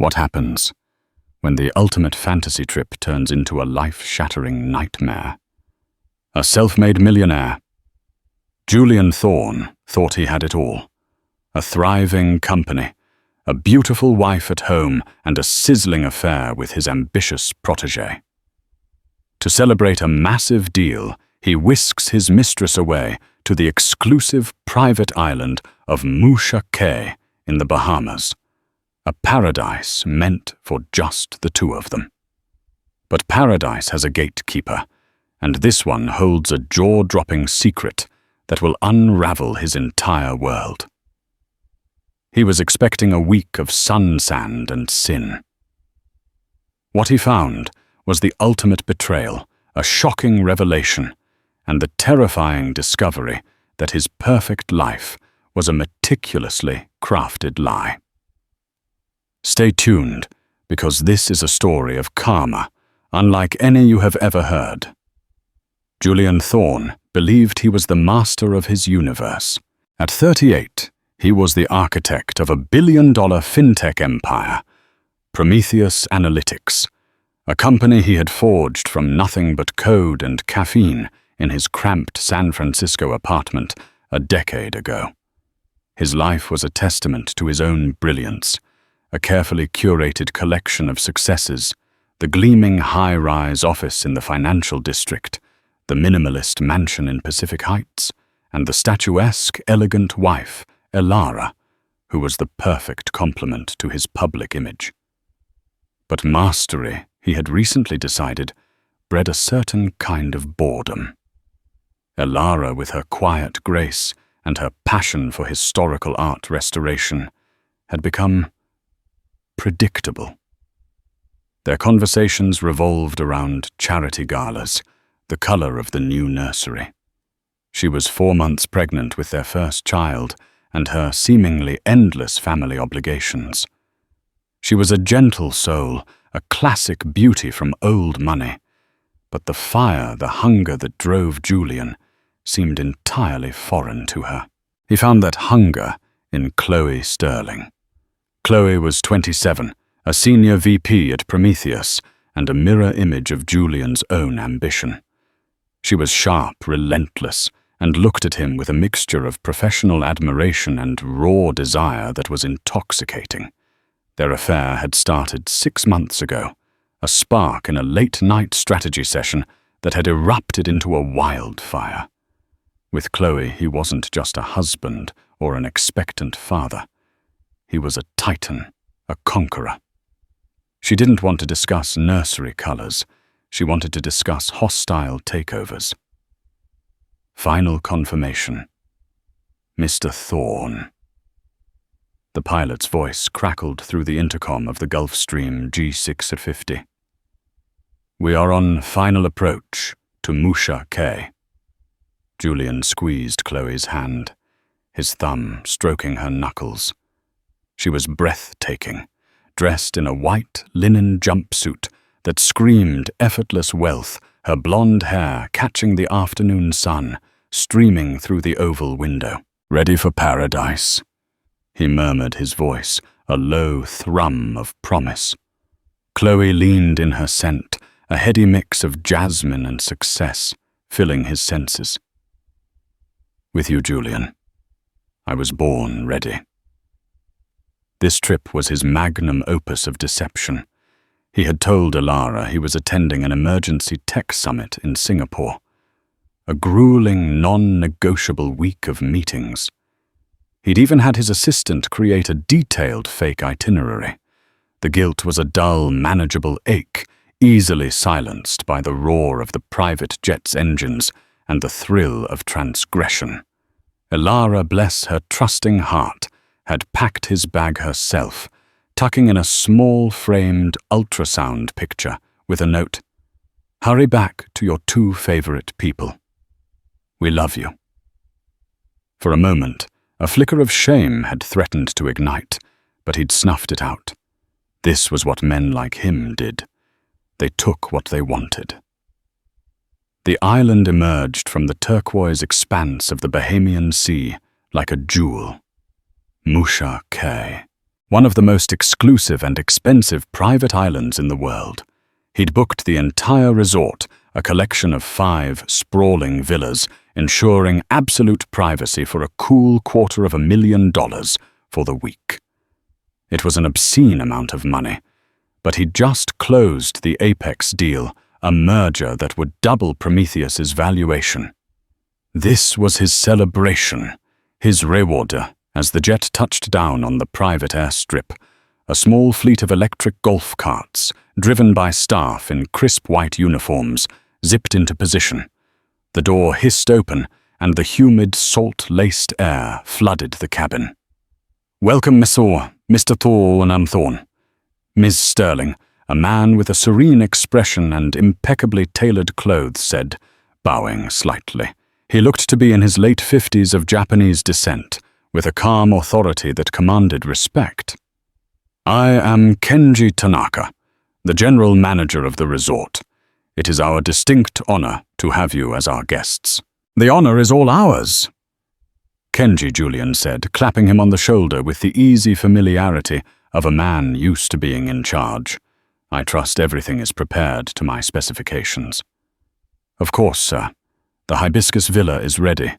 What happens when the ultimate fantasy trip turns into a life-shattering nightmare? A self-made millionaire, Julian Thorne thought he had it all. A thriving company, a beautiful wife at home, and a sizzling affair with his ambitious protégé. To celebrate a massive deal, he whisks his mistress away to the exclusive private island of Musha Cay in the Bahamas, a paradise meant for just the two of them. But paradise has a gatekeeper, and this one holds a jaw-dropping secret that will unravel his entire world. He was expecting a week of sun, sand, and sin. What he found was the ultimate betrayal, a shocking revelation, and the terrifying discovery that his perfect life was a meticulously crafted lie. Stay tuned, because this is a story of karma, unlike any you have ever heard. Julian Thorne believed he was the master of his universe. At 38, he was the architect of a billion-dollar fintech empire, Prometheus Analytics, a company he had forged from nothing but code and caffeine in his cramped San Francisco apartment a decade ago. His life was a testament to his own brilliance, a carefully curated collection of successes, the gleaming high-rise office in the financial district, the minimalist mansion in Pacific Heights, and the statuesque, elegant wife, Elara, who was the perfect complement to his public image. But mastery, he had recently decided, bred a certain kind of boredom. Elara, with her quiet grace and her passion for historical art restoration, had become predictable. Their conversations revolved around charity galas, the color of the new nursery. She was 4 months pregnant with their first child, and her seemingly endless family obligations. She was a gentle soul, a classic beauty from old money, but the fire, the hunger that drove Julian seemed entirely foreign to her. He found that hunger in Chloe Sterling. Chloe was 27, a senior VP at Prometheus, and a mirror image of Julian's own ambition. She was sharp, relentless, and looked at him with a mixture of professional admiration and raw desire that was intoxicating. Their affair had started 6 months ago, a spark in a late-night strategy session that had erupted into a wildfire. With Chloe, he wasn't just a husband or an expectant father. He was a titan, a conqueror. She didn't want to discuss nursery colors. She wanted to discuss hostile takeovers. Final confirmation. Mr. Thorne. The pilot's voice crackled through the intercom of the Gulfstream G650. We are on final approach to Musha Cay. Julian squeezed Chloe's hand, his thumb stroking her knuckles. She was breathtaking, dressed in a white linen jumpsuit that screamed effortless wealth, her blonde hair catching the afternoon sun, streaming through the oval window. Ready for paradise, he murmured, his voice a low thrum of promise. Chloe leaned in her scent, a heady mix of jasmine and success, filling his senses. With you, Julian. I was born ready. This trip was his magnum opus of deception. He had told Elara he was attending an emergency tech summit in Singapore. A grueling, non-negotiable week of meetings. He'd even had his assistant create a detailed fake itinerary. The guilt was a dull, manageable ache, easily silenced by the roar of the private jet's engines and the thrill of transgression. Elara, bless her trusting heart, had packed his bag herself, tucking in a small-framed ultrasound picture with a note, "Hurry back to your 2 favorite people. We love you." For a moment, a flicker of shame had threatened to ignite, but he'd snuffed it out. This was what men like him did. They took what they wanted. The island emerged from the turquoise expanse of the Bahamian Sea like a jewel. Musha Cay. one of the most exclusive and expensive private islands in the world. He'd booked the entire resort, a collection of 5 sprawling villas, ensuring absolute privacy for a cool $250,000 for the week. It was an obscene amount of money, but he'd just closed the Apex deal, a merger that would double Prometheus's valuation. This was his celebration, his reward, as the jet touched down on the private airstrip. A small fleet of electric golf carts, driven by staff in crisp white uniforms, zipped into position. The door hissed open, and the humid, salt-laced air flooded the cabin. "Welcome, Mr. Thorn. Ms. Sterling," a man with a serene expression and impeccably tailored clothes said, bowing slightly. He looked to be in his late 50s of Japanese descent, with a calm authority that commanded respect. "I am Kenji Tanaka, the general manager of the resort. It is our distinct honor to have you as our guests." "The honor is all ours," Kenji, Julian said, clapping him on the shoulder with the easy familiarity of a man used to being in charge. "I trust everything is prepared to my specifications." "Of course, sir. The Hibiscus Villa is ready.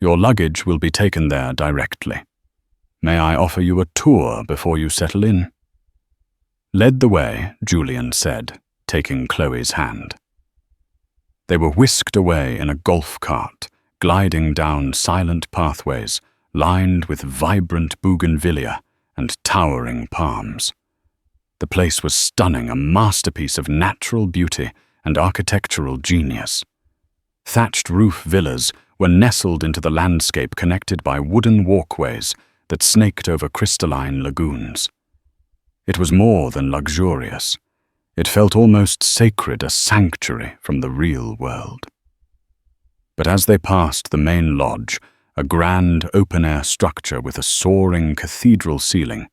Your luggage will be taken there directly. May I offer you a tour before you settle in?" "Led the way," Julian said, taking Chloe's hand. They were whisked away in a golf cart, gliding down silent pathways lined with vibrant bougainvillea and towering palms. The place was stunning, a masterpiece of natural beauty and architectural genius. Thatched roof villas were nestled into the landscape, connected by wooden walkways that snaked over crystalline lagoons. It was more than luxurious. It felt almost sacred, a sanctuary from the real world. But as they passed the main lodge, a grand open-air structure with a soaring cathedral ceiling,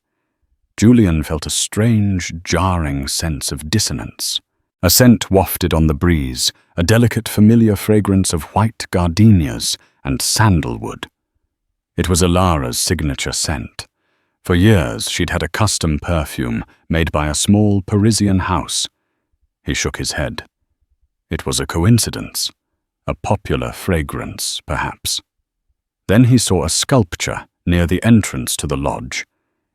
Julian felt a strange, jarring sense of dissonance. A scent wafted on the breeze, a delicate, familiar fragrance of white gardenias and sandalwood. It was Alara's signature scent. For years, she'd had a custom perfume made by a small Parisian house. He shook his head. It was a coincidence. A popular fragrance, perhaps. Then he saw a sculpture near the entrance to the lodge.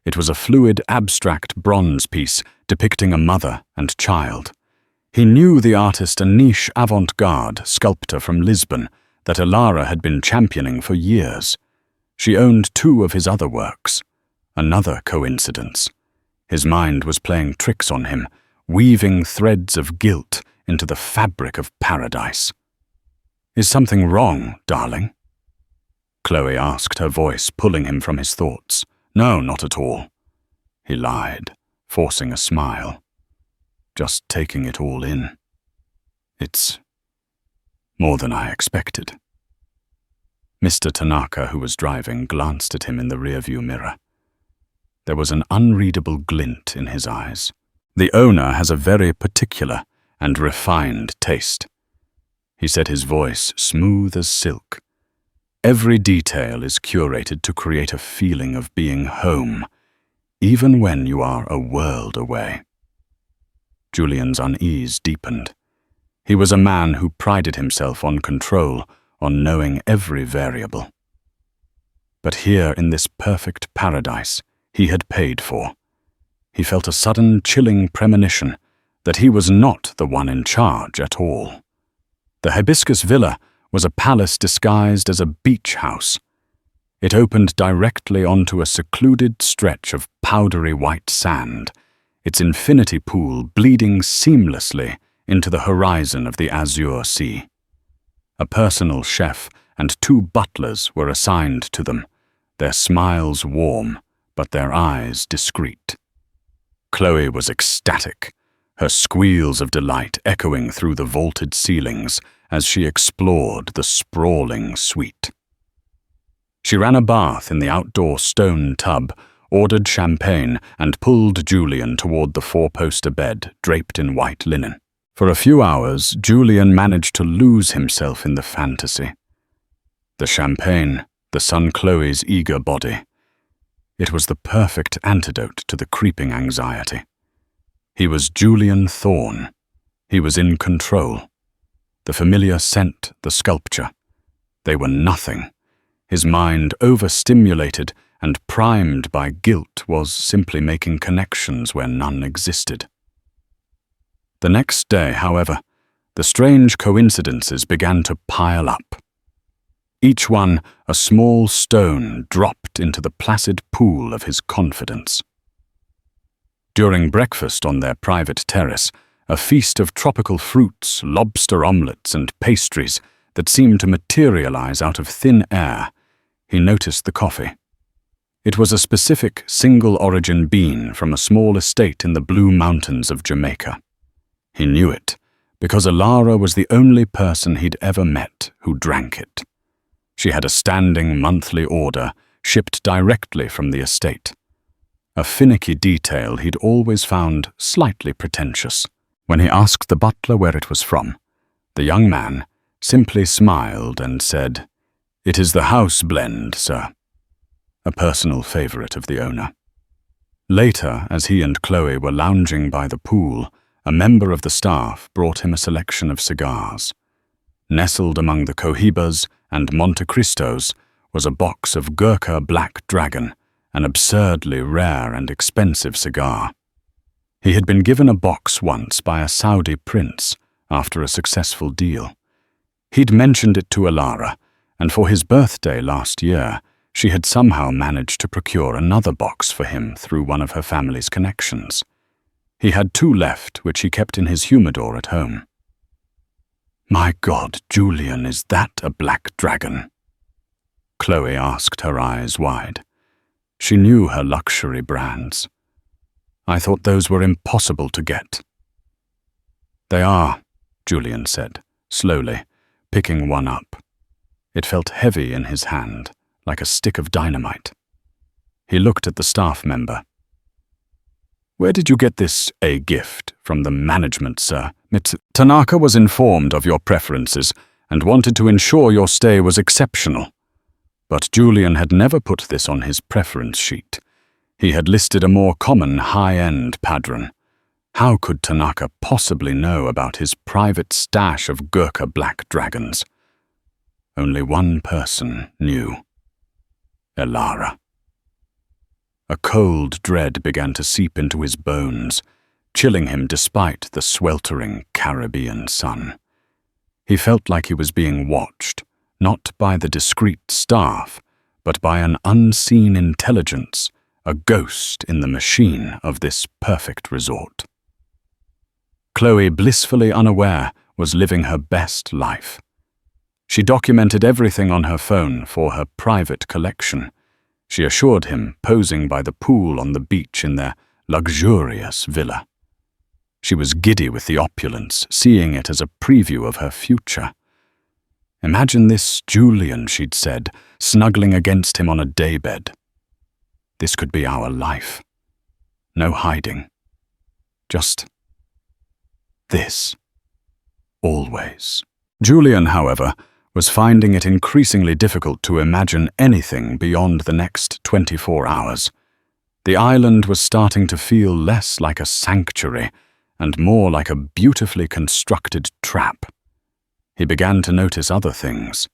It was a fluid, abstract bronze piece depicting a mother and child. He knew the artist, a niche avant-garde sculptor from Lisbon that Alara had been championing for years. She owned 2 of his other works. Another coincidence. His mind was playing tricks on him, weaving threads of guilt into the fabric of paradise. "Is something wrong, darling?" Chloe asked, her voice pulling him from his thoughts. "No, not at all." He lied, forcing a smile. "Just taking it all in. It's more than I expected." Mr. Tanaka, who was driving, glanced at him in the rearview mirror. There was an unreadable glint in his eyes. "The owner has a very particular and refined taste," he said, his voice smooth as silk. "Every detail is curated to create a feeling of being home, even when you are a world away." Julian's unease deepened. He was a man who prided himself on control, on knowing every variable. But here in this perfect paradise he had paid for, he felt a sudden chilling premonition that he was not the one in charge at all. The Hibiscus Villa was a palace disguised as a beach house. It opened directly onto a secluded stretch of powdery white sand, its infinity pool bleeding seamlessly into the horizon of the azure sea. A personal chef and 2 butlers were assigned to them, their smiles warm, but their eyes discreet. Chloe was ecstatic, her squeals of delight echoing through the vaulted ceilings as she explored the sprawling suite. She ran a bath in the outdoor stone tub, ordered champagne, and pulled Julian toward the 4-poster bed draped in white linen. For a few hours, Julian managed to lose himself in the fantasy. The champagne, the sun Chloe's eager body. It was the perfect antidote to the creeping anxiety. He was Julian Thorne. He was in control. The familiar scent, the sculpture. They were nothing. His mind, overstimulated and primed by guilt, was simply making connections where none existed. The next day, however, the strange coincidences began to pile up. Each one a small stone dropped into the placid pool of his confidence. During breakfast on their private terrace, a feast of tropical fruits, lobster omelettes, and pastries that seemed to materialize out of thin air, he noticed the coffee. It was a specific single-origin bean from a small estate in the Blue Mountains of Jamaica. He knew it, because Alara was the only person he'd ever met who drank it. She had a standing monthly order, shipped directly from the estate. A finicky detail he'd always found slightly pretentious. When he asked the butler where it was from, the young man simply smiled and said, "It is the house blend, sir," a personal favorite of the owner. Later, as he and Chloe were lounging by the pool, a member of the staff brought him a selection of cigars. Nestled among the Cohibas and Monte Cristos was a box of Gurkha Black Dragon, an absurdly rare and expensive cigar. He had been given a box once by a Saudi prince after a successful deal. He'd mentioned it to Alara, and for his birthday last year, she had somehow managed to procure another box for him through one of her family's connections. He had 2 left, which he kept in his humidor at home. "My God, Julian, is that a black dragon?" Chloe asked, her eyes wide. She knew her luxury brands. "I thought those were impossible to get." "They are," Julian said, slowly, picking one up. It felt heavy in his hand, like a stick of dynamite. He looked at the staff member. "Where did you get this, a gift? From the management, sir. Tanaka was informed of your preferences and wanted to ensure your stay was exceptional. But Julian had never put this on his preference sheet. He had listed a more common high-end padron. How could Tanaka possibly know about his private stash of Gurkha Black Dragons? Only one person knew. Alara. A cold dread began to seep into his bones, chilling him despite the sweltering Caribbean sun. He felt like he was being watched, not by the discreet staff, but by an unseen intelligence, a ghost in the machine of this perfect resort. Chloe, blissfully unaware, was living her best life. She documented everything on her phone for her private collection. She assured him, posing by the pool on the beach in their luxurious villa. She was giddy with the opulence, seeing it as a preview of her future. Imagine this Julian, she'd said, snuggling against him on a daybed. This could be our life. No hiding. Just this. Always. Julian, however, was finding it increasingly difficult to imagine anything beyond the next 24 hours. The island was starting to feel less like a sanctuary and more like a beautifully constructed trap. He began to notice other things.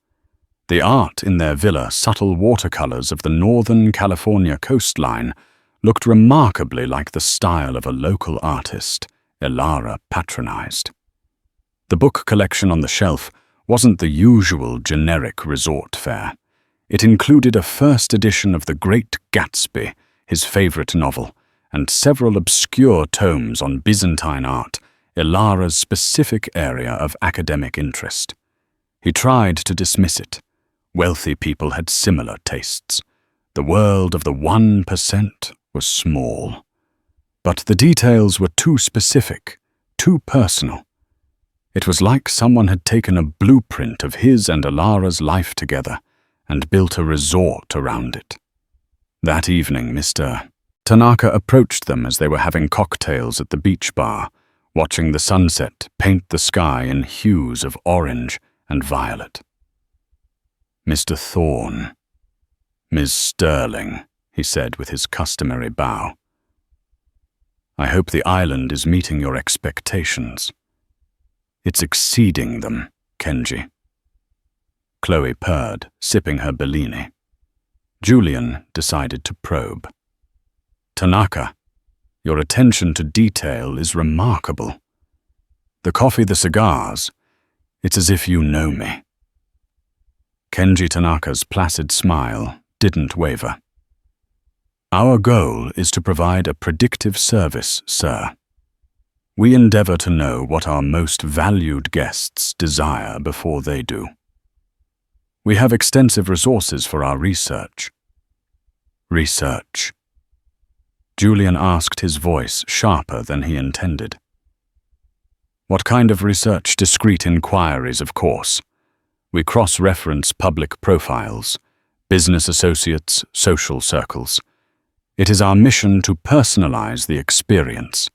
The art in their villa, subtle watercolors of the Northern California coastline, looked remarkably like the style of a local artist Alara patronized. The book collection on the shelf wasn't the usual generic resort fare. It included a first edition of The Great Gatsby, his favorite novel, and several obscure tomes on Byzantine art, Alara's specific area of academic interest. He tried to dismiss it. Wealthy people had similar tastes. The world of the 1% was small. But the details were too specific, too personal. It was like someone had taken a blueprint of his and Alara's life together and built a resort around it. That evening, Mr. Tanaka approached them as they were having cocktails at the beach bar, watching the sunset paint the sky in hues of orange and violet. "Mr. Thorne, Ms. Sterling," he said with his customary bow. "I hope the island is meeting your expectations." "It's exceeding them, Kenji." Chloe purred, sipping her Bellini. Julian decided to probe. "Tanaka, your attention to detail is remarkable. The coffee, the cigars, it's as if you know me." Kenji Tanaka's placid smile didn't waver. "Our goal is to provide a predictive service, sir. We endeavor to know what our most valued guests desire before they do. We have extensive resources for our research." "Research?" Julian asked, his voice sharper than he intended. "What kind of research?" "Discrete inquiries, of course. We cross-reference public profiles, business associates, social circles. It is our mission to personalize the experience.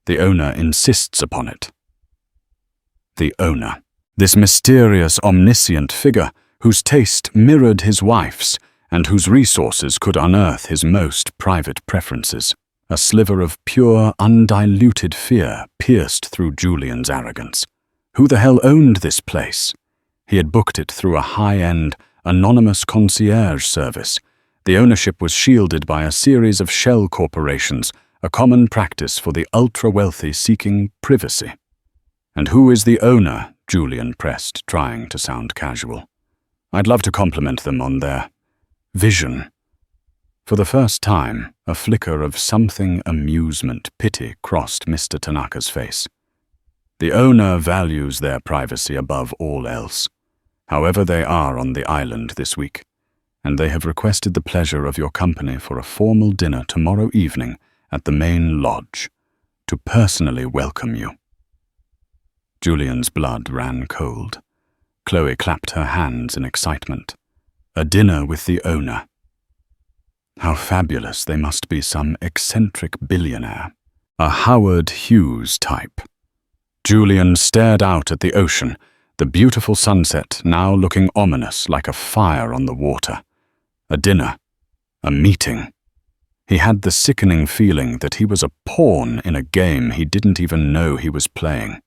The owner insists upon it." The owner. This mysterious, omniscient figure whose taste mirrored his wife's and whose resources could unearth his most private preferences. A sliver of pure, undiluted fear pierced through Julian's arrogance. Who the hell owned this place? He had booked it through a high-end, anonymous concierge service. The ownership was shielded by a series of shell corporations, a common practice for the ultra-wealthy seeking privacy. "And who is the owner?" Julian pressed, trying to sound casual. "I'd love to compliment them on their vision." For the first time, a flicker of something amusement, pity crossed Mr. Tanaka's face. "The owner values their privacy above all else. However, they are on the island this week, and they have requested the pleasure of your company for a formal dinner tomorrow evening at the main lodge, to personally welcome you." Julian's blood ran cold. Chloe clapped her hands in excitement. A dinner with the owner. How fabulous. They must be some eccentric billionaire. A Howard Hughes type. Julian stared out at the ocean, the beautiful sunset now looking ominous like a fire on the water. A dinner. A meeting. He had the sickening feeling that he was a pawn in a game he didn't even know he was playing.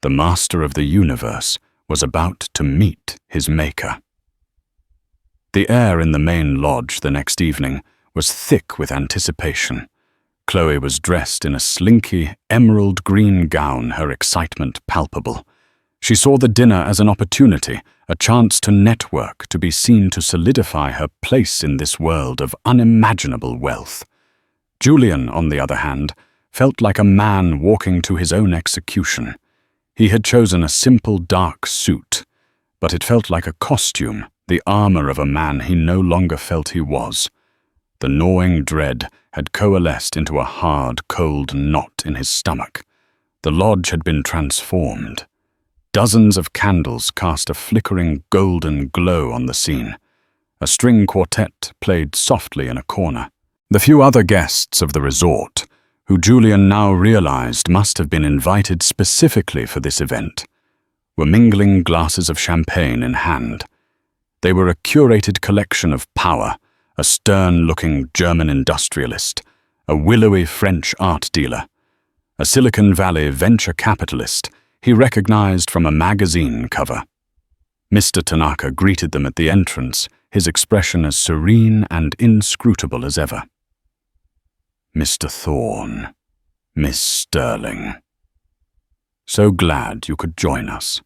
The master of the universe was about to meet his maker. The air in the main lodge the next evening was thick with anticipation. Chloe was dressed in a slinky, emerald green gown, her excitement palpable. She saw the dinner as an opportunity, a chance to network, to be seen to solidify her place in this world of unimaginable wealth. Julian, on the other hand, felt like a man walking to his own execution. He had chosen a simple dark suit, but it felt like a costume, the armor of a man he no longer felt he was. The gnawing dread had coalesced into a hard, cold knot in his stomach. The lodge had been transformed. Dozens of candles cast a flickering golden glow on the scene. A string quartet played softly in a corner. The few other guests of the resort, who Julian now realized must have been invited specifically for this event, were mingling glasses of champagne in hand. They were a curated collection of power, a stern-looking German industrialist, a willowy French art dealer, a Silicon Valley venture capitalist he recognized from a magazine cover. Mr. Tanaka greeted them at the entrance, his expression as serene and inscrutable as ever. "Mr. Thorne, Miss Sterling. So glad you could join us.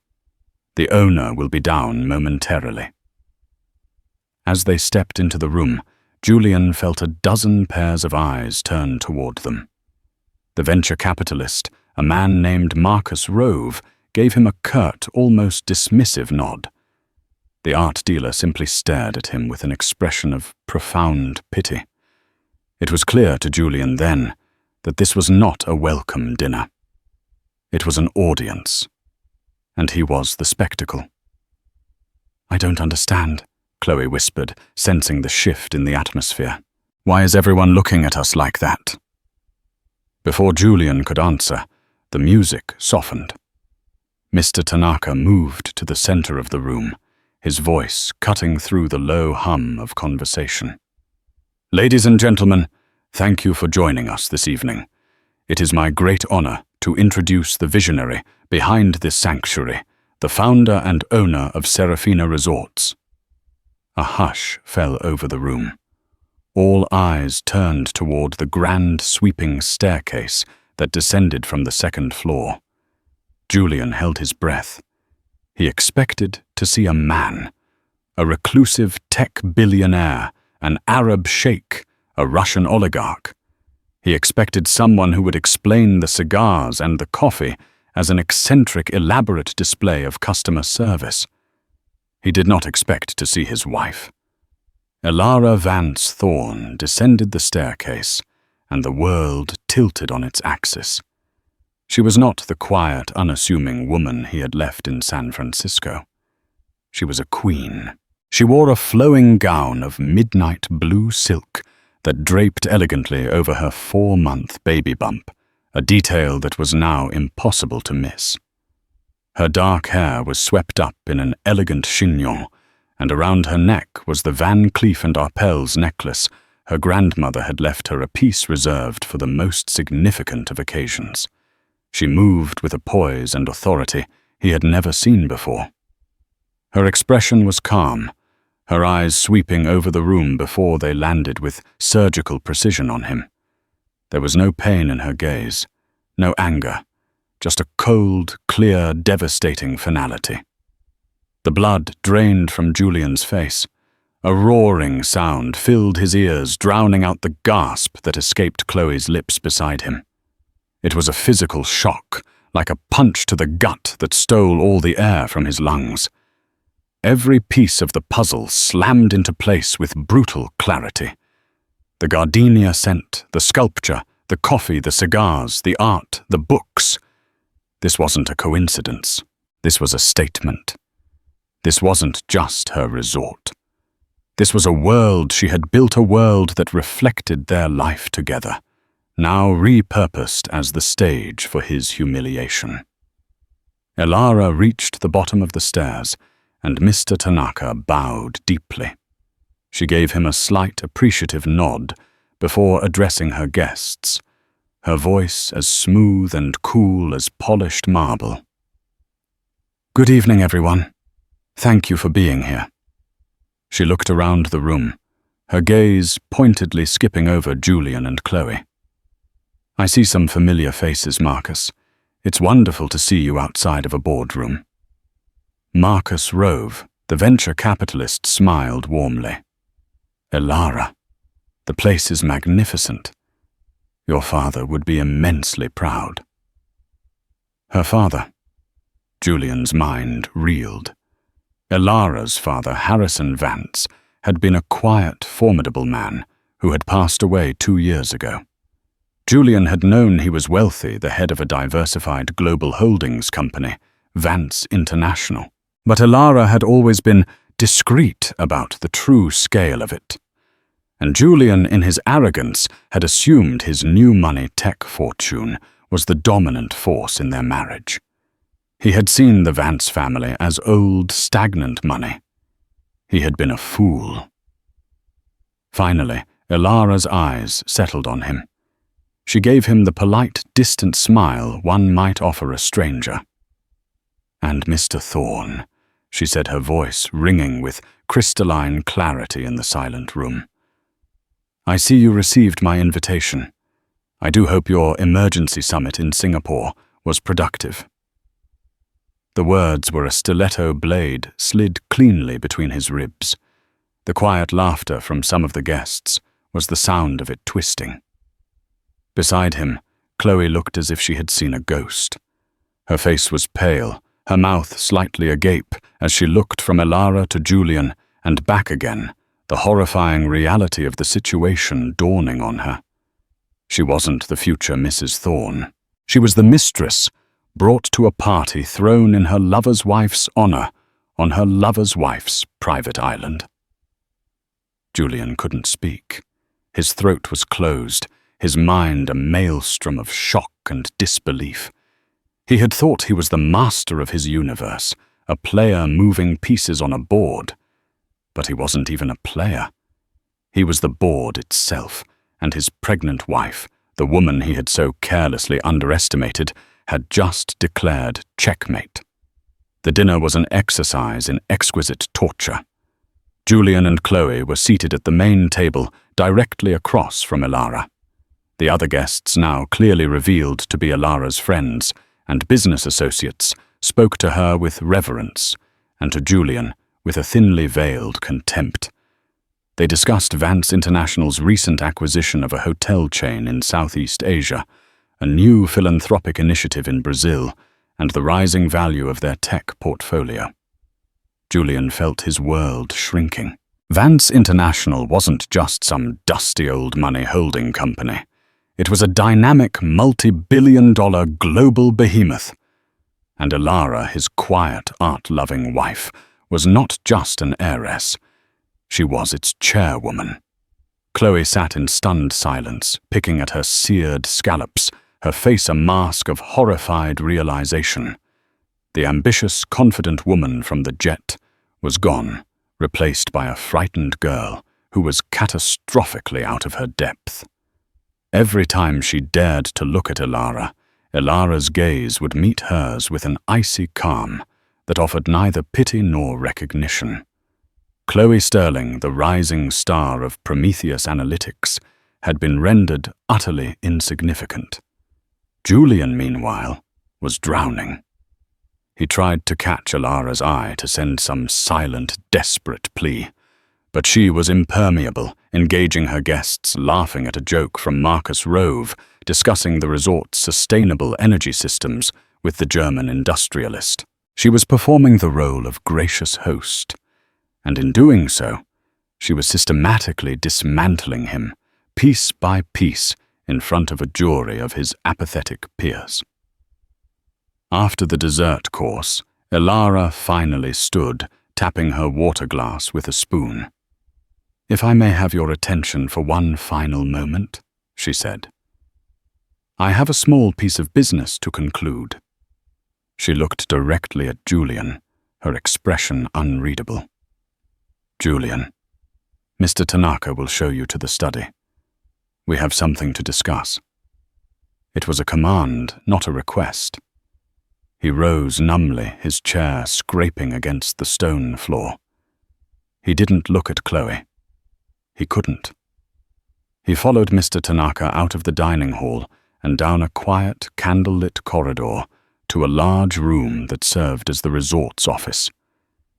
The owner will be down momentarily." As they stepped into the room, Julian felt a dozen pairs of eyes turn toward them. The venture capitalist, a man named Marcus Rove, gave him a curt, almost dismissive nod. The art dealer simply stared at him with an expression of profound pity. It was clear to Julian then that this was not a welcome dinner. It was an audience, and he was the spectacle. "I don't understand," Chloe whispered, sensing the shift in the atmosphere. "Why is everyone looking at us like that?" Before Julian could answer, the music softened. Mr. Tanaka moved to the center of the room, his voice cutting through the low hum of conversation. Ladies and gentlemen, thank you for joining us this evening. It is my great honor to introduce the visionary behind this sanctuary, the founder and owner of Serafina Resorts. A hush fell over the room. All eyes turned toward the grand sweeping staircase that descended from the second floor. Julian held his breath. He expected to see a man, a reclusive tech billionaire, an Arab sheikh, a Russian oligarch. He expected someone who would explain the cigars and the coffee as an eccentric, elaborate display of customer service. He did not expect to see his wife. Elara Vance Thorne descended the staircase, and the world tilted on its axis. She was not the quiet, unassuming woman he had left in San Francisco. She was a queen. She wore a flowing gown of midnight blue silk that draped elegantly over her 4-month baby bump, a detail that was now impossible to miss. Her dark hair was swept up in an elegant chignon, and around her neck was the Van Cleef & Arpels necklace her grandmother had left her, a piece reserved for the most significant of occasions. She moved with a poise and authority he had never seen before. Her expression was calm, her eyes sweeping over the room before they landed with surgical precision on him. There was no pain in her gaze, no anger, just a cold, clear, devastating finality. The blood drained from Julian's face. A roaring sound filled his ears, drowning out the gasp that escaped Chloe's lips beside him. It was a physical shock, like a punch to the gut that stole all the air from his lungs. Every piece of the puzzle slammed into place with brutal clarity. The gardenia scent, the sculpture, the coffee, the cigars, the art, the books. This wasn't a coincidence. This was a statement. This wasn't just her resort. This was a world she had built, a world that reflected their life together, now repurposed as the stage for his humiliation. Elara reached the bottom of the stairs, and Mr. Tanaka bowed deeply. She gave him a slight, appreciative nod before addressing her guests, her voice as smooth and cool as polished marble. "Good evening, everyone. Thank you for being here." She looked around the room, her gaze pointedly skipping over Julian and Chloe. "I see some familiar faces, Marcus. It's wonderful to see you outside of a boardroom." Marcus Rove, the venture capitalist, smiled warmly. "Elara, the place is magnificent. Your father would be immensely proud." Her father? Julian's mind reeled. Elara's father, Harrison Vance, had been a quiet, formidable man who had passed away 2 years ago. Julian had known he was wealthy, the head of a diversified global holdings company, Vance International. But Elara had always been discreet about the true scale of it. And Julian, in his arrogance, had assumed his new money tech fortune was the dominant force in their marriage. He had seen the Vance family as old, stagnant money. He had been a fool. Finally, Elara's eyes settled on him. She gave him the polite, distant smile one might offer a stranger. "And Mr. Thorne," she said, her voice ringing with crystalline clarity in the silent room. "I see you received my invitation. I do hope your emergency summit in Singapore was productive." The words were a stiletto blade slid cleanly between his ribs. The quiet laughter from some of the guests was the sound of it twisting. Beside him, Chloe looked as if she had seen a ghost. Her face was pale, her mouth slightly agape as she looked from Elara to Julian and back again, the horrifying reality of the situation dawning on her. She wasn't the future Mrs. Thorne. She was the mistress, brought to a party thrown in her lover's wife's honor on her lover's wife's private island. Julian couldn't speak. His throat was closed, his mind a maelstrom of shock and disbelief. He had thought he was the master of his universe, a player moving pieces on a board. But he wasn't even a player. He was the board itself, and his pregnant wife, the woman he had so carelessly underestimated, had just declared checkmate. The dinner was an exercise in exquisite torture. Julian and Chloe were seated at the main table directly across from Elara. The other guests, now clearly revealed to be Elara's friends and business associates, spoke to her with reverence, and to Julian with a thinly veiled contempt. They discussed Vance International's recent acquisition of a hotel chain in Southeast Asia, a new philanthropic initiative in Brazil, and the rising value of their tech portfolio. Julian felt his world shrinking. Vance International wasn't just some dusty old money holding company. It was a dynamic, multi-billion-dollar global behemoth. And Elara, his quiet, art-loving wife, was not just an heiress. She was its chairwoman. Chloe sat in stunned silence, picking at her seared scallops, her face a mask of horrified realization. The ambitious, confident woman from the jet was gone, replaced by a frightened girl who was catastrophically out of her depth. Every time she dared to look at Elara, Elara's gaze would meet hers with an icy calm that offered neither pity nor recognition. Chloe Sterling, the rising star of Prometheus Analytics, had been rendered utterly insignificant. Julian, meanwhile, was drowning. He tried to catch Elara's eye to send some silent, desperate plea, but she was impermeable, engaging her guests, laughing at a joke from Marcus Rove, discussing the resort's sustainable energy systems with the German industrialist. She was performing the role of gracious host, and in doing so, she was systematically dismantling him, piece by piece, in front of a jury of his apathetic peers. After the dessert course, Elara finally stood, tapping her water glass with a spoon. "If I may have your attention for one final moment," she said. "I have a small piece of business to conclude." She looked directly at Julian, her expression unreadable. "Julian, Mr. Tanaka will show you to the study. We have something to discuss." It was a command, not a request. He rose numbly, his chair scraping against the stone floor. He didn't look at Chloe. He couldn't. He followed Mr. Tanaka out of the dining hall and down a quiet, candlelit corridor to a large room that served as the resort's office.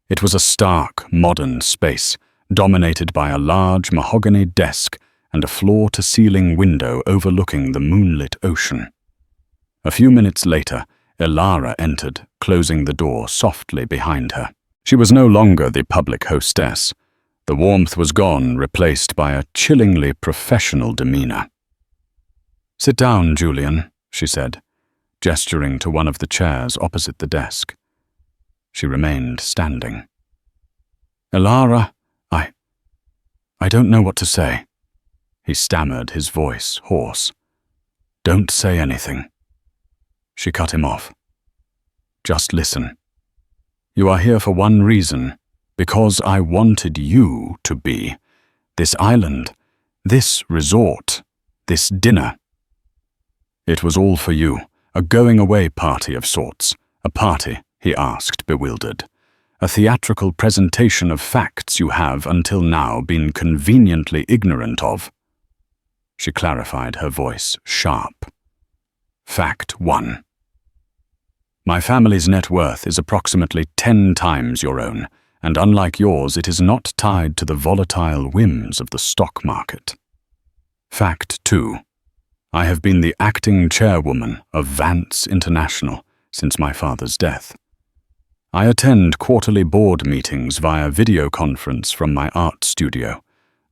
It was a stark, modern space, dominated by a large mahogany desk and a floor-to-ceiling window overlooking the moonlit ocean. A few minutes later, Elara entered, closing the door softly behind her. She was no longer the public hostess. The warmth was gone, replaced by a chillingly professional demeanor. "Sit down, Julian," she said, gesturing to one of the chairs opposite the desk. She remained standing. "Elara, I don't know what to say." He stammered, his voice hoarse. "Don't say anything." She cut him off. "Just listen. You are here for one reason, because I wanted you to be. This island, this resort, this dinner. It was all for you, a going-away party of sorts. A party," he asked, bewildered. "A theatrical presentation of facts you have until now been conveniently ignorant of." She clarified, her voice sharp. "Fact 1. My family's net worth is approximately 10 times your own, and unlike yours, it is not tied to the volatile whims of the stock market. Fact 2. I have been the acting chairwoman of Vance International since my father's death. I attend quarterly board meetings via video conference from my art studio,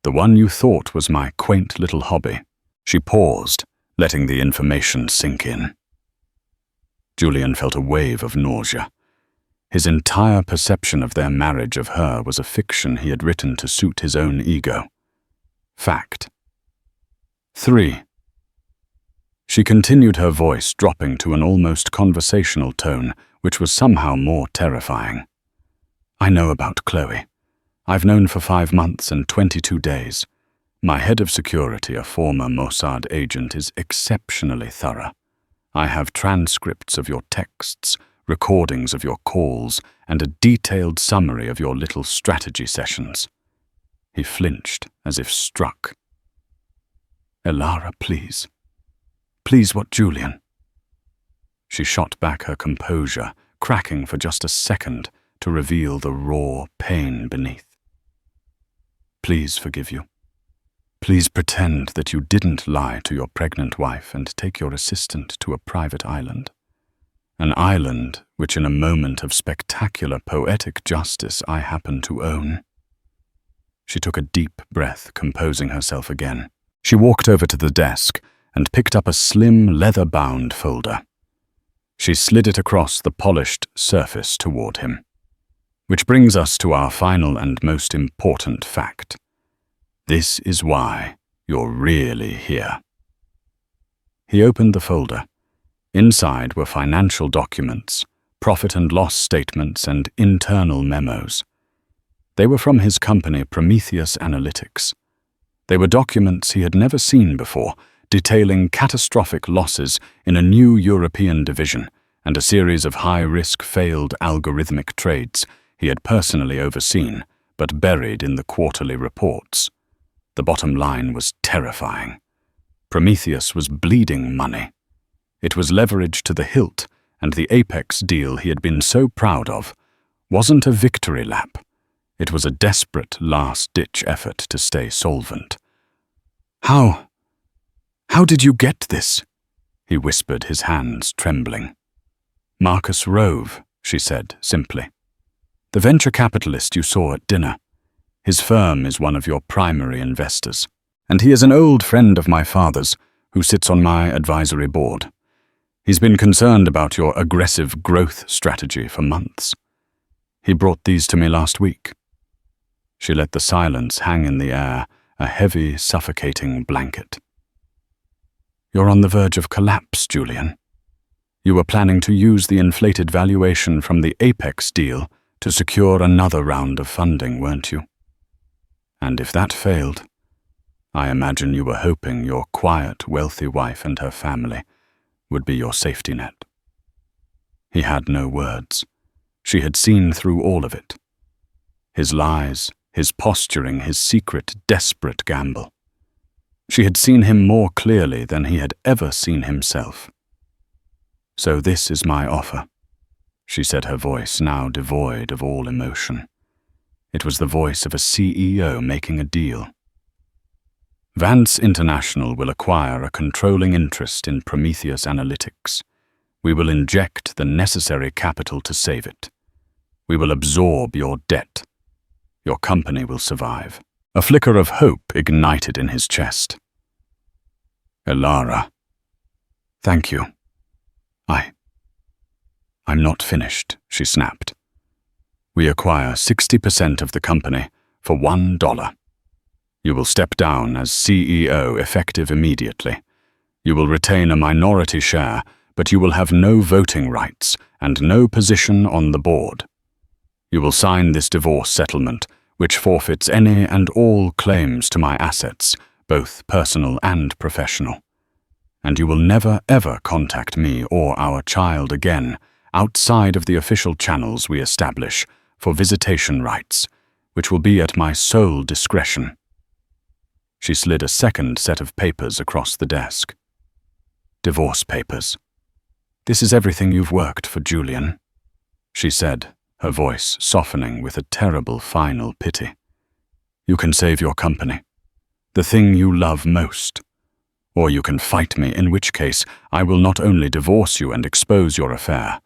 the one you thought was my quaint little hobby." She paused, letting the information sink in. Julian felt a wave of nausea. His entire perception of their marriage of her was a fiction he had written to suit his own ego. Fact 3. She continued, her voice dropping to an almost conversational tone, which was somehow more terrifying. "I know about Chloe. I've known for 5 months and 22 days. My head of security, a former Mossad agent, is exceptionally thorough. I have transcripts of your texts, recordings of your calls, and a detailed summary of your little strategy sessions. He flinched, as if struck. Elara, please. Please, what, Julian? She shot back her composure, cracking for just a second to reveal the raw pain beneath. Please forgive you. Please pretend that you didn't lie to your pregnant wife and take your assistant to a private island. An island which in a moment of spectacular poetic justice I happen to own. She took a deep breath, composing herself again. She walked over to the desk and picked up a slim, leather-bound folder. She slid it across the polished surface toward him. Which brings us to our final and most important fact. This is why you're really here. He opened the folder. Inside were financial documents, profit and loss statements, and internal memos. They were from his company Prometheus Analytics. They were documents he had never seen before, detailing catastrophic losses in a new European division and a series of high-risk failed algorithmic trades he had personally overseen, but buried in the quarterly reports. The bottom line was terrifying. Prometheus was bleeding money. It was leveraged to the hilt, and the Apex deal he had been so proud of wasn't a victory lap. It was a desperate last-ditch effort to stay solvent. How did you get this? He whispered, his hands trembling. Marcus Rove, she said simply. The venture capitalist you saw at dinner. His firm is one of your primary investors, and he is an old friend of my father's who sits on my advisory board. He's been concerned about your aggressive growth strategy for months. He brought these to me last week. She let the silence hang in the air, a heavy, suffocating blanket. You're on the verge of collapse, Julian. You were planning to use the inflated valuation from the Apex deal to secure another round of funding, weren't you? And if that failed, I imagine you were hoping your quiet, wealthy wife and her family would be your safety net. He had no words. She had seen through all of it. His lies, his posturing, his secret, desperate gamble. She had seen him more clearly than he had ever seen himself. So this is my offer, she said, her voice now devoid of all emotion. It was the voice of a CEO making a deal. Vance International will acquire a controlling interest in Prometheus Analytics. We will inject the necessary capital to save it. We will absorb your debt. Your company will survive. A flicker of hope ignited in his chest. Elara, thank you. I'm not finished, she snapped. We acquire 60% of the company for $1. You will step down as CEO effective immediately. You will retain a minority share, but you will have no voting rights and no position on the board. You will sign this divorce settlement, which forfeits any and all claims to my assets, both personal and professional. And you will never ever contact me or our child again outside of the official channels we establish for visitation rights, which will be at my sole discretion. She slid a second set of papers across the desk. Divorce papers. This is everything you've worked for, Julian, she said, her voice softening with a terrible final pity. You can save your company, the thing you love most. Or you can fight me, in which case I will not only divorce you and expose your affair,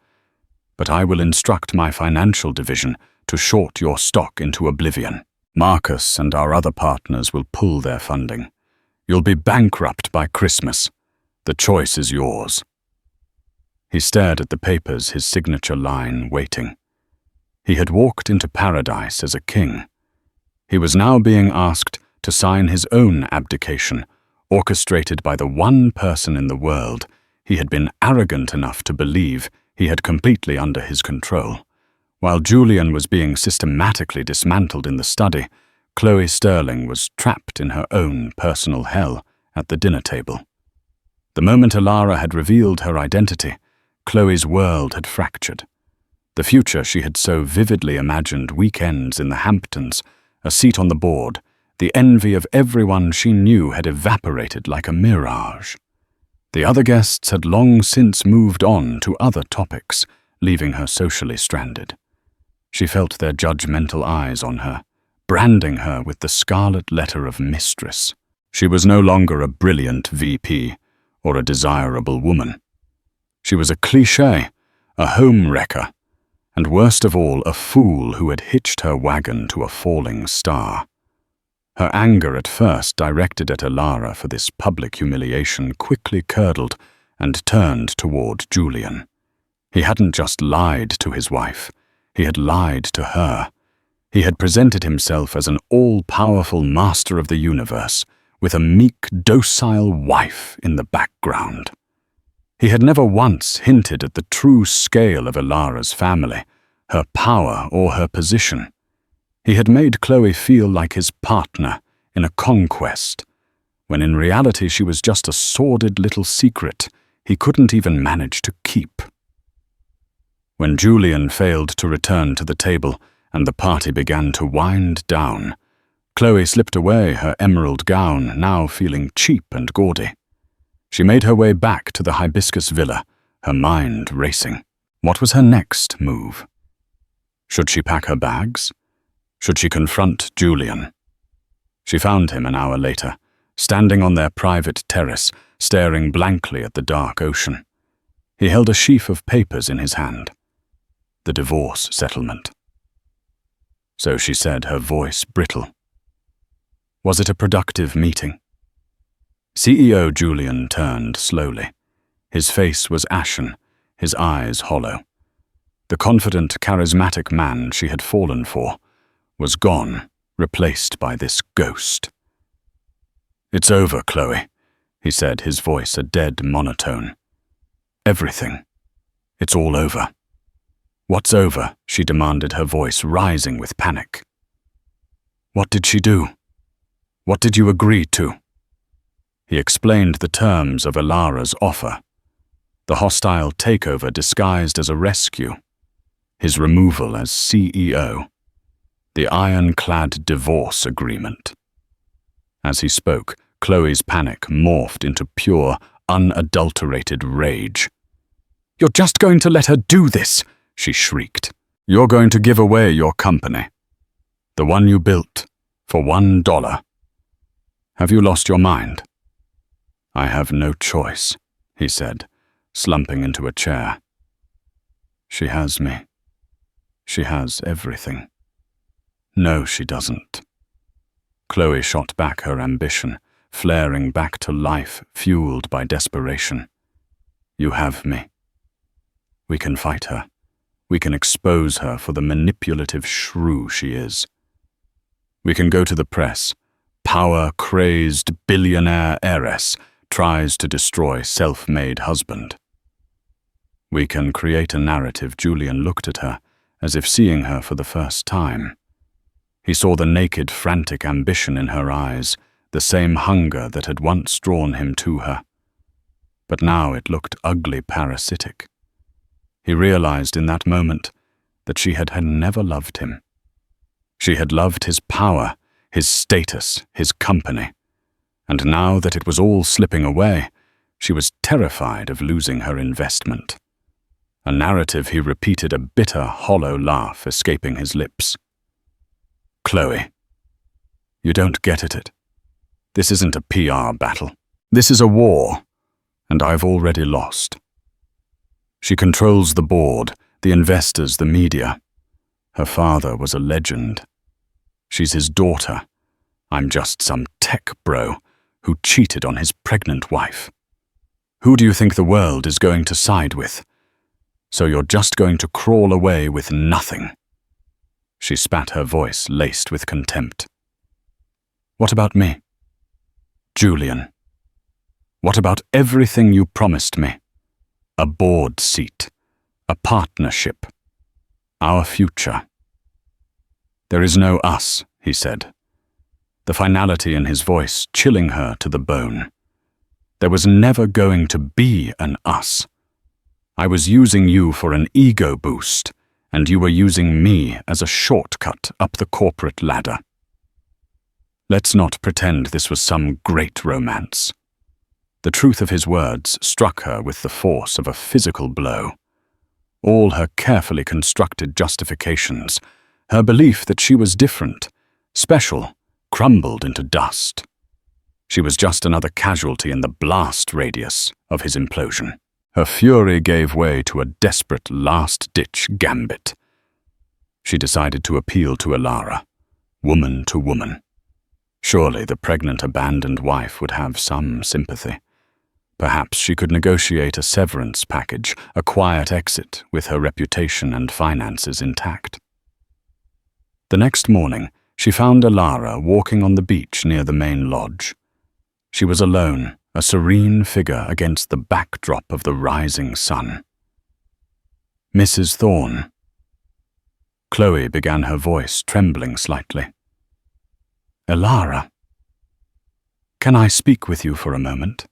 but I will instruct my financial division to short your stock into oblivion. Marcus and our other partners will pull their funding. You'll be bankrupt by Christmas. The choice is yours. He stared at the papers, his signature line waiting. He had walked into paradise as a king. He was now being asked to sign his own abdication, orchestrated by the one person in the world he had been arrogant enough to believe he had completely under his control. While Julian was being systematically dismantled in the study, Chloe Sterling was trapped in her own personal hell at the dinner table. The moment Alara had revealed her identity, Chloe's world had fractured. The future she had so vividly imagined, weekends in the Hamptons, a seat on the board, the envy of everyone she knew, had evaporated like a mirage. The other guests had long since moved on to other topics, leaving her socially stranded. She felt their judgmental eyes on her, branding her with the scarlet letter of Mistress. She was no longer a brilliant VP or a desirable woman. She was a cliché, a home wrecker, and worst of all, a fool who had hitched her wagon to a falling star. Her anger, at first directed at Alara for this public humiliation, quickly curdled and turned toward Julian. He hadn't just lied to his wife, he had lied to her. He had presented himself as an all-powerful master of the universe, with a meek, docile wife in the background. He had never once hinted at the true scale of Alara's family, her power or her position. He had made Chloe feel like his partner in a conquest, when in reality she was just a sordid little secret he couldn't even manage to keep. When Julian failed to return to the table and the party began to wind down, Chloe slipped away her emerald gown, now feeling cheap and gaudy. She made her way back to the Hibiscus Villa, her mind racing. What was her next move? Should she pack her bags? Should she confront Julian? She found him an hour later, standing on their private terrace, staring blankly at the dark ocean. He held a sheaf of papers in his hand. The divorce settlement. So she said, her voice brittle. Was it a productive meeting? CEO Julian turned slowly. His face was ashen, his eyes hollow. The confident, charismatic man she had fallen for was gone, replaced by this ghost. "It's over, Chloe," he said, his voice a dead monotone. "Everything. It's all over." "What's over?" she demanded, her voice rising with panic. "What did she do? What did you agree to?" He explained the terms of Alara's offer. The hostile takeover disguised as a rescue. His removal as CEO. The ironclad divorce agreement. As he spoke, Chloe's panic morphed into pure, unadulterated rage. "You're just going to let her do this?" she shrieked. "You're going to give away your company. The one you built, for $1. Have you lost your mind?" "I have no choice," he said, slumping into a chair. "She has me. She has everything." "No, she doesn't." Chloe shot back her ambition, flaring back to life, fueled by desperation. "You have me. We can fight her. We can expose her for the manipulative shrew she is. We can go to the press. Power-crazed billionaire heiress tries to destroy self-made husband. We can create a narrative." Julian looked at her, as if seeing her for the first time. He saw the naked, frantic ambition in her eyes, the same hunger that had once drawn him to her. But now it looked ugly parasitic. He realized in that moment that she had never loved him. She had loved his power, his status, his company. And now that it was all slipping away, she was terrified of losing her investment. A narrative he repeated, a bitter, hollow laugh escaping his lips. "Chloe, you don't get it. This isn't a PR battle. This is a war, and I've already lost. She controls the board, the investors, the media. Her father was a legend. She's his daughter. I'm just some tech bro who cheated on his pregnant wife. Who do you think the world is going to side with? So you're just going to crawl away with nothing." She spat, her voice laced with contempt. "What about me? Julian? What about everything you promised me? A board seat, a partnership, our future." "There is no us," he said. the finality in his voice chilling her to the bone. There was never going to be an us. I was using you for an ego boost, and you were using me as a shortcut up the corporate ladder. Let's not pretend this was some great romance. The truth of his words struck her with the force of a physical blow. All her carefully constructed justifications, her belief that she was different, special, crumbled into dust. She was just another casualty in the blast radius of his implosion. Her fury gave way to a desperate last-ditch gambit. She decided to appeal to Elara, woman to woman. Surely the pregnant abandoned wife would have some sympathy. Perhaps she could negotiate a severance package, a quiet exit with her reputation and finances intact. The next morning, she found Elara walking on the beach near the main lodge. She was alone, a serene figure against the backdrop of the rising sun. "Mrs. Thorne." Chloe began, her voice trembling slightly. "Elara, can I speak with you for a moment?"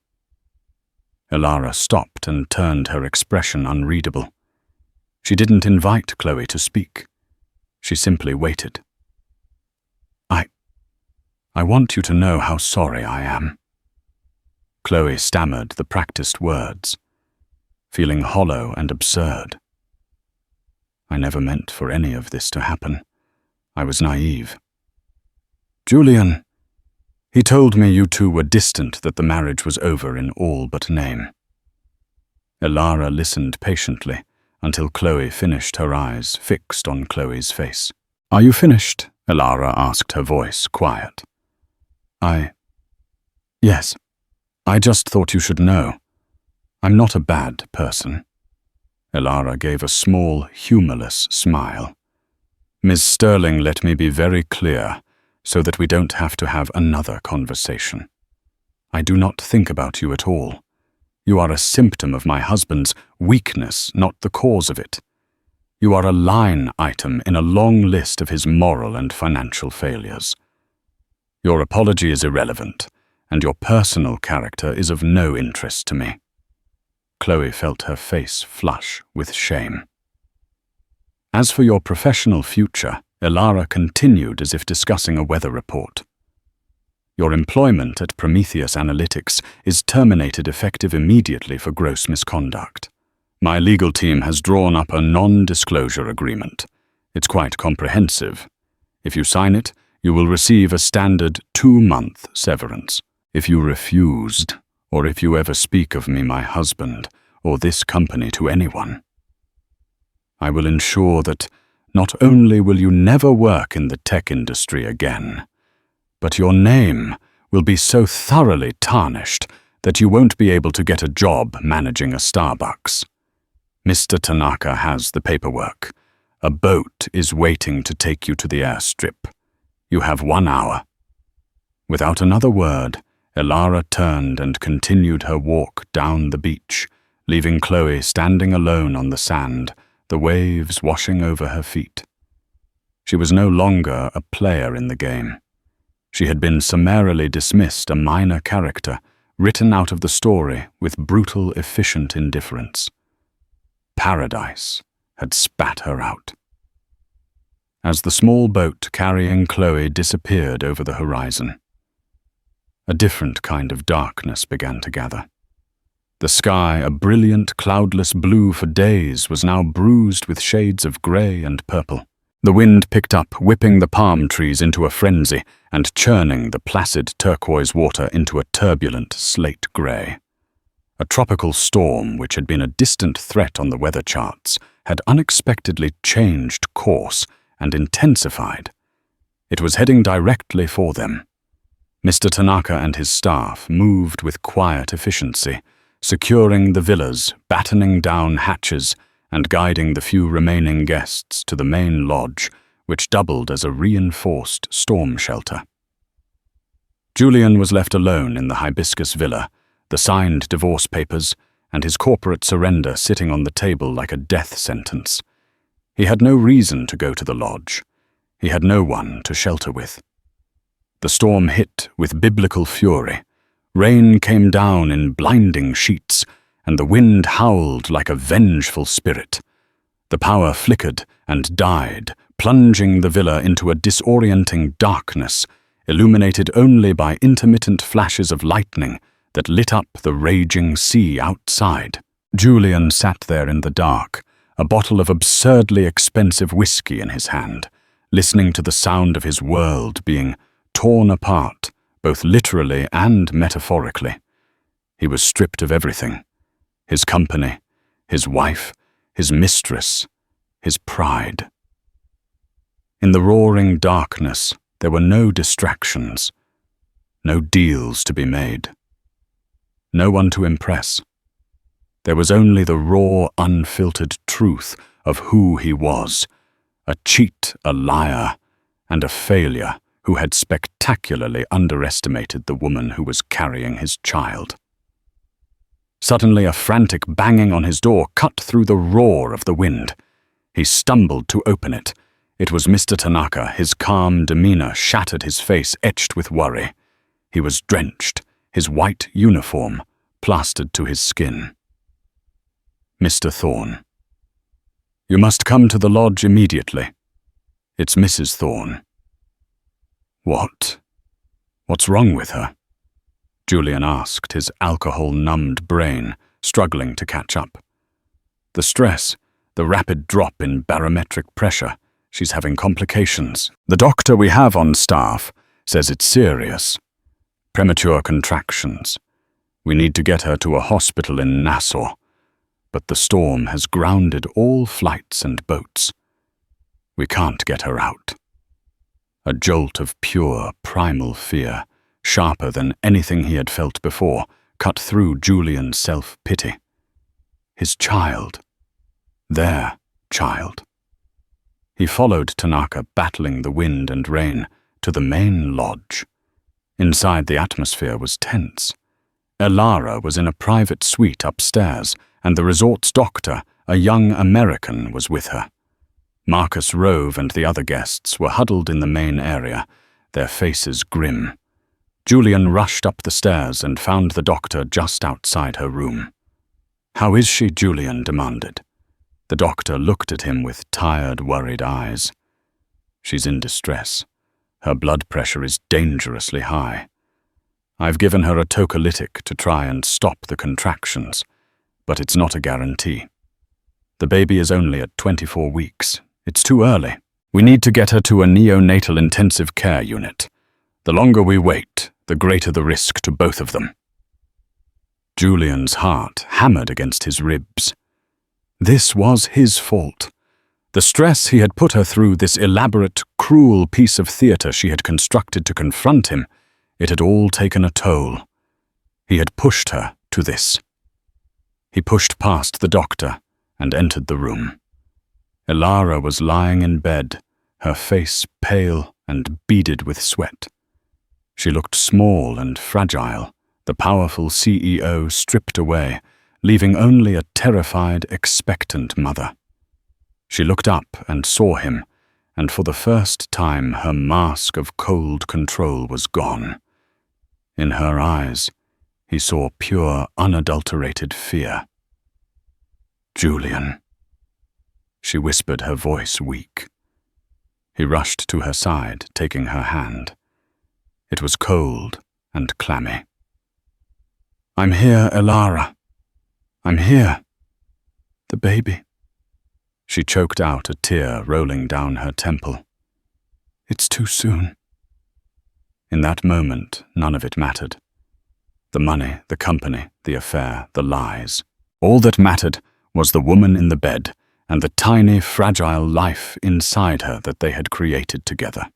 Elara stopped and turned, her expression unreadable. She didn't invite Chloe to speak. She simply waited. I want you to know how sorry I am." Chloe stammered the practiced words, feeling hollow and absurd. "I never meant for any of this to happen. I was naive. Julian, he told me you two were distant, that the marriage was over in all but name." Elara listened patiently until Chloe finished, her eyes fixed on Chloe's face. "Are you finished?" Elara asked, her voice quiet. Yes. I just thought you should know. I'm not a bad person." Elara gave a small, humorless smile. "Ms. Sterling, let me be very clear, so that we don't have to have another conversation. I do not think about you at all. You are a symptom of my husband's weakness, not the cause of it. You are a line item in a long list of his moral and financial failures. Your apology is irrelevant, and your personal character is of no interest to me." Chloe felt her face flush with shame. "As for your professional future," Elara continued as if discussing a weather report. "Your employment at Prometheus Analytics is terminated effective immediately for gross misconduct. My legal team has drawn up a non-disclosure agreement. It's quite comprehensive. If you sign it, you will receive a standard 2-month severance. If you refused, or if you ever speak of me, my husband, or this company to anyone, I will ensure that not only will you never work in the tech industry again, but your name will be so thoroughly tarnished that you won't be able to get a job managing a Starbucks. Mr. Tanaka has the paperwork. A boat is waiting to take you to the airstrip. You have 1 hour." Without another word, Elara turned and continued her walk down the beach, leaving Chloe standing alone on the sand, the waves washing over her feet. She was no longer a player in the game. She had been summarily dismissed, a minor character, written out of the story with brutal, efficient indifference. Paradise had spat her out. As the small boat carrying Chloe disappeared over the horizon, a different kind of darkness began to gather. The sky, a brilliant, cloudless blue for days, was now bruised with shades of grey and purple. The wind picked up, whipping the palm trees into a frenzy and churning the placid turquoise water into a turbulent slate grey. A tropical storm, which had been a distant threat on the weather charts, had unexpectedly changed course and intensified. It was heading directly for them. Mr. Tanaka and his staff moved with quiet efficiency, securing the villas, battening down hatches, and guiding the few remaining guests to the main lodge, which doubled as a reinforced storm shelter. Julian was left alone in the hibiscus villa, the signed divorce papers and his corporate surrender sitting on the table like a death sentence. He had no reason to go to the lodge. He had no one to shelter with. The storm hit with biblical fury. Rain came down in blinding sheets, and the wind howled like a vengeful spirit. The power flickered and died, plunging the villa into a disorienting darkness, illuminated only by intermittent flashes of lightning that lit up the raging sea outside. Julian sat there in the dark, a bottle of absurdly expensive whiskey in his hand, listening to the sound of his world being torn apart, both literally and metaphorically. He was stripped of everything: his company, his wife, his mistress, his pride. In the roaring darkness, there were no distractions, no deals to be made, no one to impress. There was only the raw, unfiltered truth of who he was, a cheat, a liar, and a failure who had spectacularly underestimated the woman who was carrying his child. Suddenly, a frantic banging on his door cut through the roar of the wind. He stumbled to open it. It was Mr. Tanaka. His calm demeanor shattered his face etched with worry. He was drenched, his white uniform plastered to his skin. Mr. Thorne. "You must come to the lodge immediately. It's Mrs. Thorne." "What? What's wrong with her?" Julian asked, his alcohol-numbed brain struggling to catch up. "The stress, the rapid drop in barometric pressure. She's having complications. The doctor we have on staff says it's serious. Premature contractions. We need to get her to a hospital in Nassau, but the storm has grounded all flights and boats. We can't get her out." A jolt of pure, primal fear, sharper than anything he had felt before, cut through Julian's self-pity. His child. Their child. He followed Tanaka, battling the wind and rain, to the main lodge. Inside, the atmosphere was tense. Elara was in a private suite upstairs, and the resort's doctor, a young American, was with her. Marcus Rove and the other guests were huddled in the main area, their faces grim. Julian rushed up the stairs and found the doctor just outside her room. "How is she?" Julian demanded. The doctor looked at him with tired, worried eyes. "She's in distress. Her blood pressure is dangerously high. I've given her a tocolytic to try and stop the contractions, but it's not a guarantee. The baby is only at 24 weeks. It's too early. We need to get her to a neonatal intensive care unit. The longer we wait, the greater the risk to both of them." Julian's heart hammered against his ribs. This was his fault. The stress he had put her through, this elaborate, cruel piece of theatre she had constructed to confront him, it had all taken a toll. He had pushed her to this. He pushed past the doctor and entered the room. Elara was lying in bed, her face pale and beaded with sweat. She looked small and fragile, the powerful CEO stripped away, leaving only a terrified, expectant mother. She looked up and saw him, and for the first time her mask of cold control was gone. In her eyes, he saw pure, unadulterated fear. "Julian," she whispered, her voice weak. He rushed to her side, taking her hand. It was cold and clammy. "I'm here, Elara. I'm here. The baby." She choked out, a tear rolling down her temple. "It's too soon." In that moment, none of it mattered. The money, the company, the affair, the lies. All that mattered was the woman in the bed and the tiny, fragile life inside her that they had created together.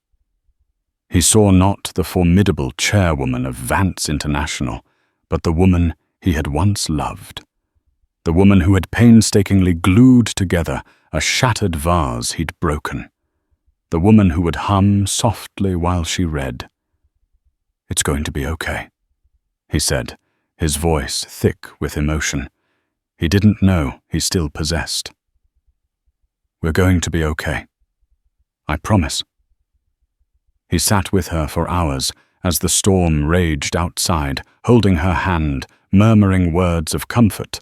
He saw not the formidable chairwoman of Vance International, but the woman he had once loved. The woman who had painstakingly glued together a shattered vase he'd broken. The woman who would hum softly while she read. "It's going to be okay," he said, his voice thick with emotion. He didn't know he still possessed. "We're going to be okay. I promise." He sat with her for hours as the storm raged outside, holding her hand, murmuring words of comfort,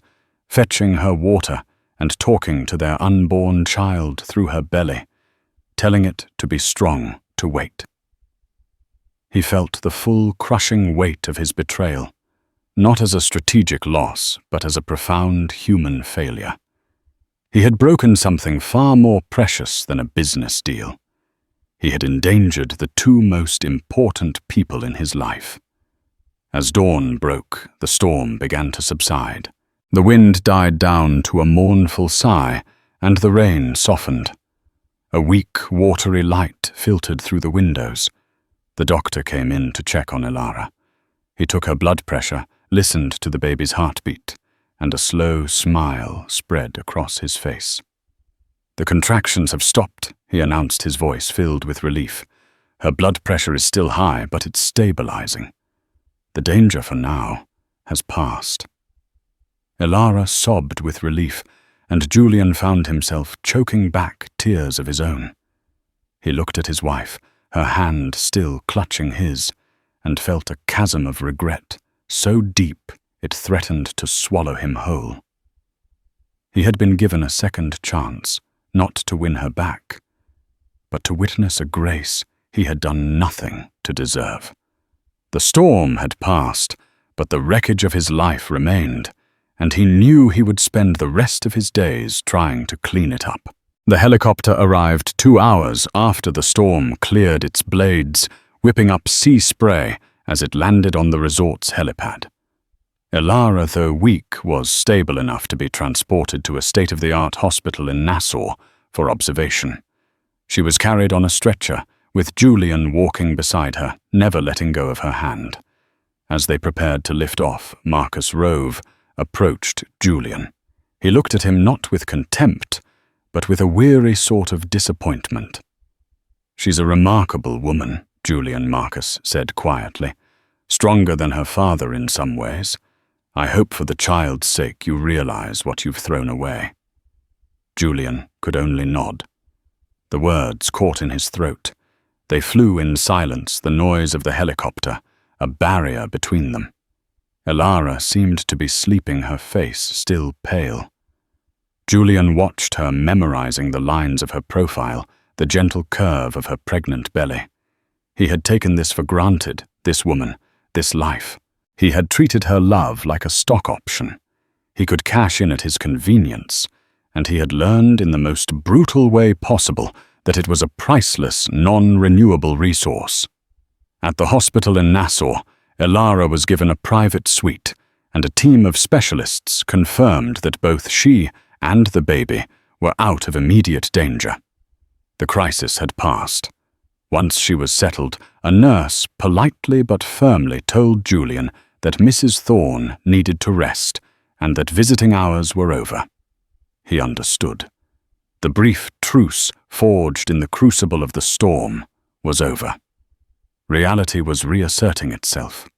fetching her water and talking to their unborn child through her belly, telling it to be strong, to wait. He felt the full, crushing weight of his betrayal, not as a strategic loss, but as a profound human failure. He had broken something far more precious than a business deal. He had endangered the two most important people in his life. As dawn broke, the storm began to subside. The wind died down to a mournful sigh, and the rain softened. A weak, watery light filtered through the windows. The doctor came in to check on Elara. He took her blood pressure, listened to the baby's heartbeat, and a slow smile spread across his face. "The contractions have stopped," he announced, his voice filled with relief. "Her blood pressure is still high, but it's stabilizing. The danger for now has passed." Elara sobbed with relief, and Julian found himself choking back tears of his own. He looked at his wife, her hand still clutching his, and felt a chasm of regret, so deep it threatened to swallow him whole. He had been given a second chance, not to win her back, but to witness a grace he had done nothing to deserve. The storm had passed, but the wreckage of his life remained, and he knew he would spend the rest of his days trying to clean it up. The helicopter arrived 2 hours after the storm cleared its blades, whipping up sea spray as it landed on the resort's helipad. Elara, though weak, was stable enough to be transported to a state-of-the-art hospital in Nassau for observation. She was carried on a stretcher, with Julian walking beside her, never letting go of her hand. As they prepared to lift off, Marcus Rove approached Julian. He looked at him not with contempt, but with a weary sort of disappointment. "She's a remarkable woman," Julian Marcus said quietly. "Stronger than her father in some ways. I hope for the child's sake you realize what you've thrown away." Julian could only nod. The words caught in his throat. They flew in silence, the noise of the helicopter, a barrier between them. Elara seemed to be sleeping, her face still pale. Julian watched her, memorizing the lines of her profile, the gentle curve of her pregnant belly. He had taken this for granted, this woman, this life. He had treated her love like a stock option. He could cash in at his convenience, and he had learned in the most brutal way possible that it was a priceless, non-renewable resource. At the hospital in Nassau, Elara was given a private suite, and a team of specialists confirmed that both she and the baby were out of immediate danger. The crisis had passed. Once she was settled, a nurse politely but firmly told Julian that Mrs. Thorne needed to rest and that visiting hours were over. He understood. The brief truce forged in the crucible of the storm was over. Reality was reasserting itself.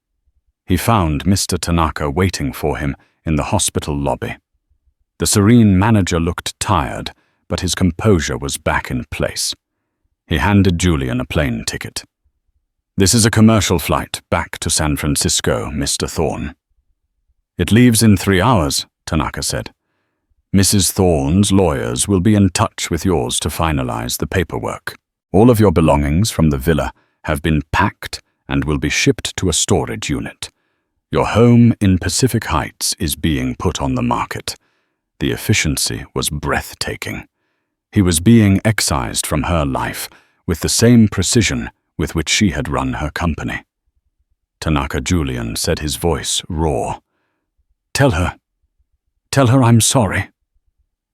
He found Mr. Tanaka waiting for him in the hospital lobby. The serene manager looked tired, but his composure was back in place. He handed Julian a plane ticket. "This is a commercial flight back to San Francisco, Mr. Thorne." "It leaves in 3 hours," Tanaka said. "Mrs. Thorne's lawyers will be in touch with yours to finalize the paperwork. All of your belongings from the villa have been packed and will be shipped to a storage unit. Your home in Pacific Heights is being put on the market." The efficiency was breathtaking. He was being excised from her life with the same precision with which she had run her company. Tanaka Julian said, his voice raw. Tell her I'm sorry.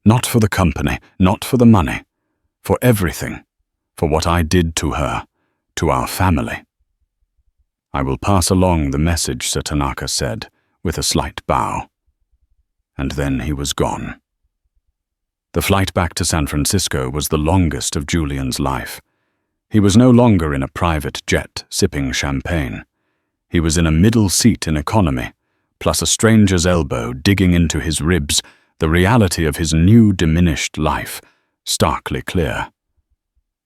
Not for the company, not for the money, for everything, for what I did to her, to our family." "I will pass along the message," Sir Tanaka said, with a slight bow. And then he was gone. The flight back to San Francisco was the longest of Julian's life. He was no longer in a private jet sipping champagne. He was in a middle seat in economy, plus a stranger's elbow digging into his ribs, the reality of his new diminished life, starkly clear.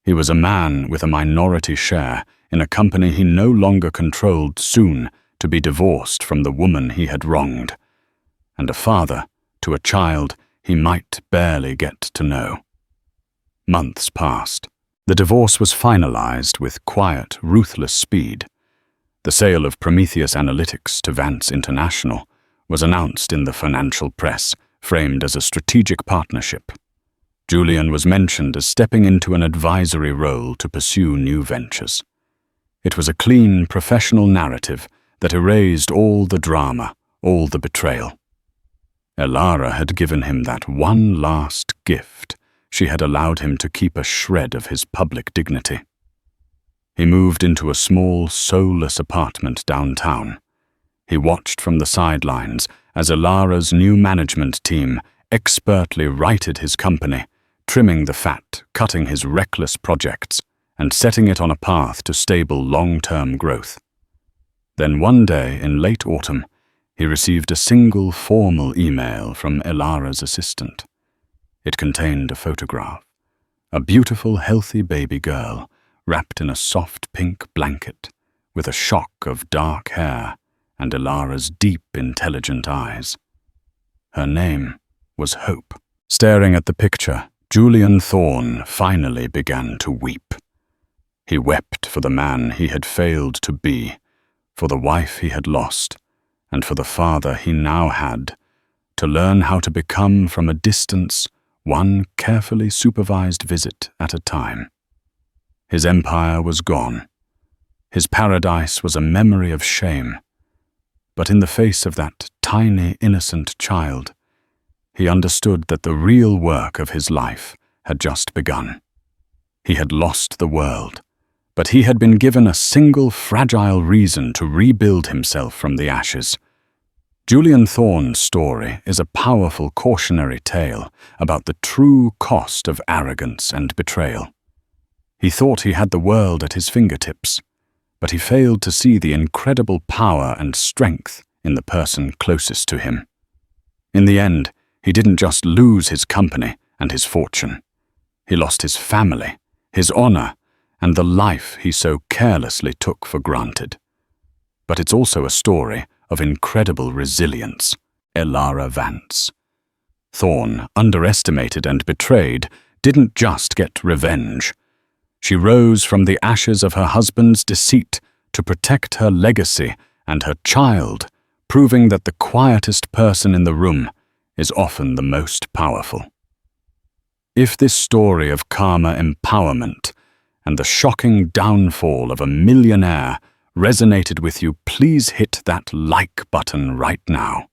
He was a man with a minority share in a company he no longer controlled, soon to be divorced from the woman he had wronged, and a father to a child he might barely get to know. Months passed. The divorce was finalized with quiet, ruthless speed. The sale of Prometheus Analytics to Vance International was announced in the financial press, framed as a strategic partnership. Julian was mentioned as stepping into an advisory role to pursue new ventures. It was a clean, professional narrative that erased all the drama, all the betrayal. Elara had given him that one last gift. She had allowed him to keep a shred of his public dignity. He moved into a small, soulless apartment downtown. He watched from the sidelines as Elara's new management team expertly righted his company, trimming the fat, cutting his reckless projects, and setting it on a path to stable long-term growth. Then one day in late autumn, he received a single formal email from Elara's assistant. It contained a photograph, a beautiful, healthy baby girl wrapped in a soft pink blanket, with a shock of dark hair and Elara's deep, intelligent eyes. Her name was Hope. Staring at the picture, Julian Thorne finally began to weep. He wept for the man he had failed to be, for the wife he had lost, and for the father he now had, to learn how to become from a distance, one carefully supervised visit at a time. His empire was gone. His paradise was a memory of shame. But in the face of that tiny, innocent child, he understood that the real work of his life had just begun. He had lost the world, but he had been given a single fragile reason to rebuild himself from the ashes. Julian Thorne's story is a powerful cautionary tale about the true cost of arrogance and betrayal. He thought he had the world at his fingertips, but he failed to see the incredible power and strength in the person closest to him. In the end, he didn't just lose his company and his fortune. He lost his family, his honor, and the life he so carelessly took for granted. But it's also a story of incredible resilience. Elara Vance. Thorne, underestimated and betrayed, didn't just get revenge. She rose from the ashes of her husband's deceit to protect her legacy and her child, proving that the quietest person in the room is often the most powerful. If this story of karma empowerment and the shocking downfall of a millionaire resonated with you, please hit that like button right now.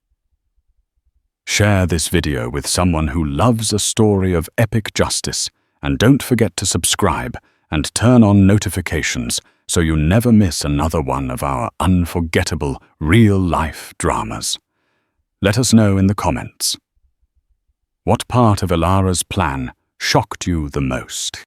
Share this video with someone who loves a story of epic justice, and don't forget to subscribe and turn on notifications so you never miss another one of our unforgettable real-life dramas. Let us know in the comments. What part of Elara's plan shocked you the most?